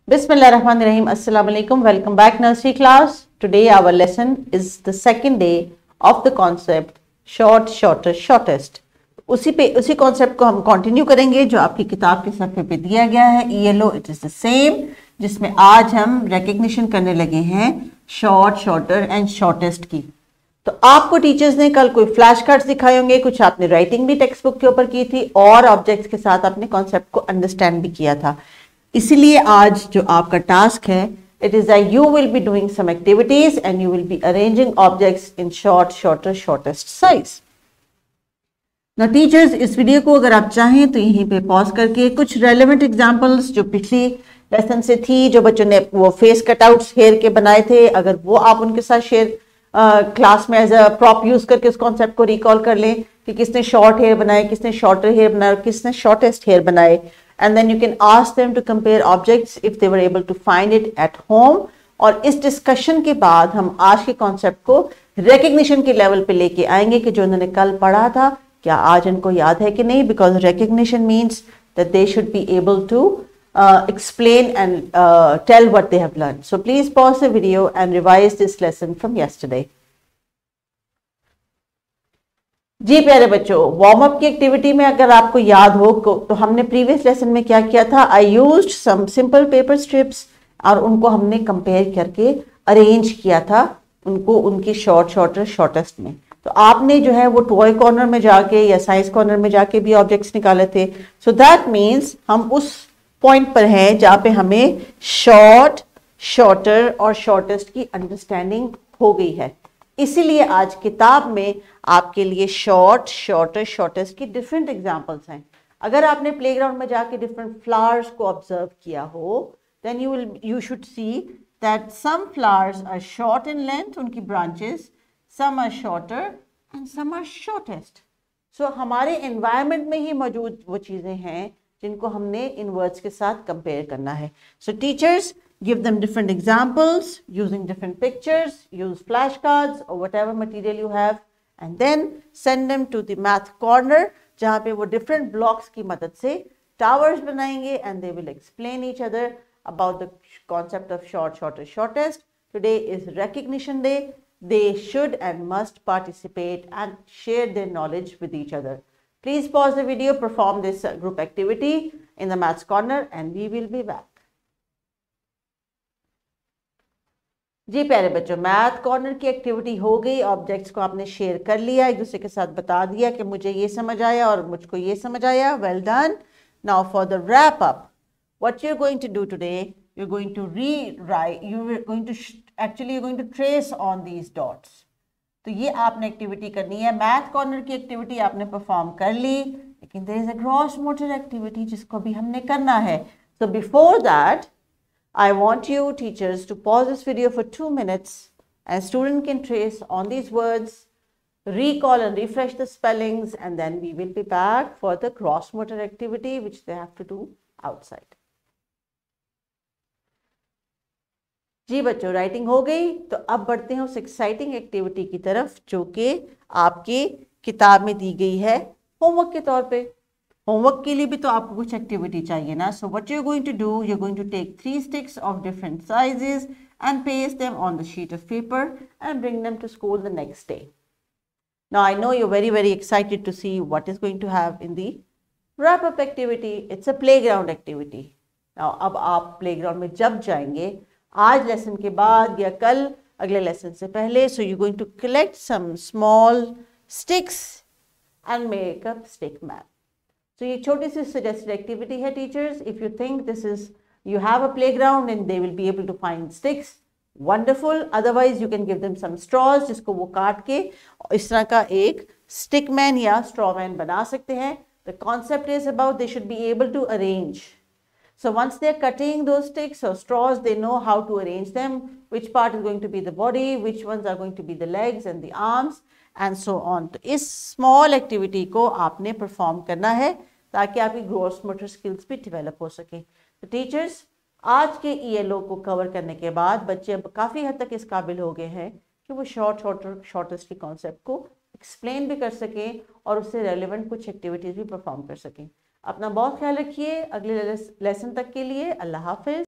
Bismillahirrahmanirrahim. Assalamu alaikum. Welcome back nursery class. Today our lesson is the second day of the concept short, shorter, shortest. उसी concept को हम continue करेंगे जो आपकी किताब के सफ़े पे दिया गया है ELO it is the same, जिसमें आज हम रिकग्निशन करने लगे हैं शॉर्ट, शॉर्टर एंड शॉर्टेस्ट की। तो आपको टीचर्स ने कल कोई फ्लैश कार्ड्स दिखाए होंगे, कुछ आपने राइटिंग भी टेक्स्ट बुक के ऊपर की थी और ऑब्जेक्ट्स के साथ आपने कॉन्सेप्ट को अंडरस्टैंड भी किया था। इसीलिए आज जो आपका टास्क है it is that you will be doing some activities and you will be arranging objects in short, shorter, shortest size. ना टीचर्स, इस वीडियो को अगर आप चाहें तो यहीं पे पॉज करके कुछ रेलेवेंट एग्जांपल्स जो पिछली लेसन से थी, जो बच्चों ने वो फेस कटआउट्स हेयर के बनाए थे, अगर वो आप उनके साथ शेयर क्लास में एज अ प्रॉप यूज करके उस कॉन्सेप्ट को रिकॉल कर लें कि किसने शॉर्ट हेयर बनाए, किसने शॉर्टर हेयर बनाए, किसने शॉर्टेस्ट हेयर बनाए, and then you can ask them to compare objects if they were able to find it at home। और इस डिस्कशन के बाद हम आज के कॉन्सेप्ट को रिकग्निशन के लेवल पे लेके आएंगे कि जो उन्होंने कल पढ़ा था क्या आज इनको याद है कि नहीं, because recognition means that they should be able to explain and tell what they have learned. So please pause the video and revise this lesson from yesterday. जी प्यारे बच्चों, वार्म अप की एक्टिविटी में अगर आपको याद हो तो हमने प्रीवियस लेसन में क्या किया था, I used some simple paper strips और उनको हमने कंपेयर करके अरेंज किया था उनको उनकी शॉर्ट, शॉर्टर, शॉर्टेस्ट में। तो आपने जो है वो टॉय कॉर्नर में जाके या साइंस कॉर्नर में जाके भी ऑब्जेक्ट्स निकाले थे। सो दैट मीन्स हम उस पॉइंट पर हैं जहाँ पे हमें शॉर्ट, शॉर्टर और शॉर्टेस्ट की अंडरस्टैंडिंग हो गई है। इसीलिए आज किताब में आपके लिए शॉर्ट, शॉर्टर, शॉर्टेस्ट की डिफरेंट एग्जांपल्स हैं। अगर आपने प्लेग्राउंड में जाके डिफरेंट फ्लावर्स को ऑब्जर्व किया हो then you should see that some flowers are short in length, उनकी branches, some are shorter and some are shortest. So हमारे एनवायरनमेंट में ही मौजूद वो चीजें हैं जिनको हमने इन वर्ड्स के साथ कंपेयर करना है। सो teachers, give them different examples using different pictures, use flashcards or whatever material you have, and then send them to the math corner जहाँ पे वो different blocks की मदद से towers बनाएंगे and they will explain each other about the concept of short, shorter, shortest. Today is recognition day. They should and must participate and share their knowledge with each other. Please pause the video, perform this group activity in the maths corner and we will be back. जी प्यारे बच्चों, math corner की activity हो गई, objects को आपने share कर लिया, एक दूसरे के साथ बता दिया कि मुझे ये समझ आया और मुझको ये समझ आया। Well done. Now for the wrap up, what you are going to do today, you are going to rewrite, you are going to actually you are going to trace on these dots. तो ये आपने activity करनी है। Math corner की activity आपने perform कर ली, लेकिन there is a gross motor activity जिसको भी हमने करना है। So before that I want you teachers to pause this video for 2 minutes and student can trace on these words, recall and refresh the spellings, and then we will be back for the cross motor activity which they have to do outside. जी बच्चों, writing हो गई तो अब बढ़ते हैं उस exciting activity की तरफ जो कि आपके किताब में दी गई है होमवर्क के तौर पे। होमवर्क के लिए भी तो आपको कुछ एक्टिविटी चाहिए ना। So what you are going to do, you are going to take 3 sticks of different sizes and paste them on the sheet of paper and bring them to school the next day. Now I know you're very excited to see what is going to have in the wrap up activity. It's a playground activity. Now अब आप playground में जब जाएंगे आज lesson के बाद या कल अगले लेसन से पहले, so you're going to collect some small sticks and make a stick map. तो ये छोटी सी सजेस्टेड एक्टिविटी है teachers. If you think this is you have a playground and they will be able to find sticks, wonderful. Otherwise you can give them some straws जिसको वो काट के इस तरह का एक स्टिक मैन या स्ट्रॉ मैन बना सकते हैं। The concept is about they should be able to arrange. So once they are cutting those sticks or straws, they know how to arrange them, which part is going to be the body, which ones are going to be the legs and the arms and so on. तो इस small activity को आपने perform करना है ताकि आपकी gross motor skills भी develop हो सके। तो टीचर्स, आज के ELO को कवर करने के बाद बच्चे अब काफ़ी हद तक इस काबिल हो गए हैं कि वो शॉर्ट, शॉर्टर, शॉर्टेस्ट के कॉन्सेप्ट को एक्सप्लेन भी कर सकें और उससे रेलिवेंट कुछ एक्टिविटीज़ भी परफॉर्म कर सकें। अपना बहुत ख्याल रखिए। अगले लेसन तक के लिए अल्लाह हाफिज।